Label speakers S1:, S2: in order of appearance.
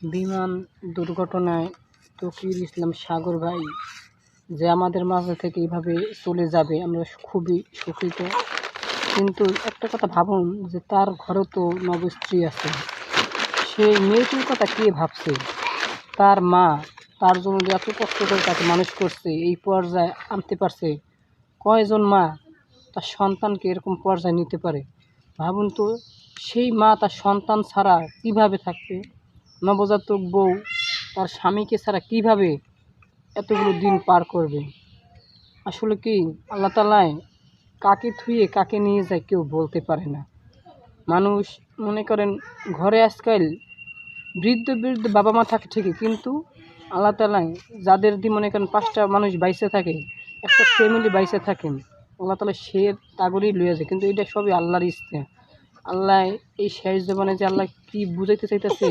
S1: বিমান দুর্ঘটনায় তৌকির ইসলাম সাগর ভাই যে আমাদের মাঝে থেকে এইভাবে চলে যাবে, আমরা খুবই শোকিত। কিন্তু একটা কথা ভাবুন যে তার ঘরে তো নবস্ত্রী আছে, সেই মেয়েটির কথা কে ভাবছে? তার মা তার জন্য যে এত কষ্ট করে তাকে মানুষ করছে, এই পর্যায়ে আনতে পারছে। কয়জন মা তার সন্তানকে এরকম পর্যায়ে নিতে পারে? ভাবুন তো, সেই মা তার সন্তান ছাড়া কিভাবে থাকবে? নবজাতক বউ তার স্বামীকে ছাড়া কিভাবে এতগুলো দিন পার করবে? আসলে কি আল্লাহ তাআলাই কাকে থুয়ে কাকে নিয়ে যায় কেউ বলতে পারে না। মানুষ মনে করেন ঘরে আজকাল বৃদ্ধ বৃদ্ধ বাবা মা থাকে ঠিকই, কিন্তু আল্লাহ তাআলাই যাদের দিয়ে মনে করেন 5টা মানুষ বাইসে থাকে, একটা ফ্যামিলি বাইসে থাকেন, আল্লাহ তাআলা সে তাগরেই লইয়া যায়। কিন্তু এটা সবই আল্লাহর ইচ্ছা। আল্লাহ এই শেষ জীবনে যে আল্লাহ কি বুঝাইতে চাইতেছে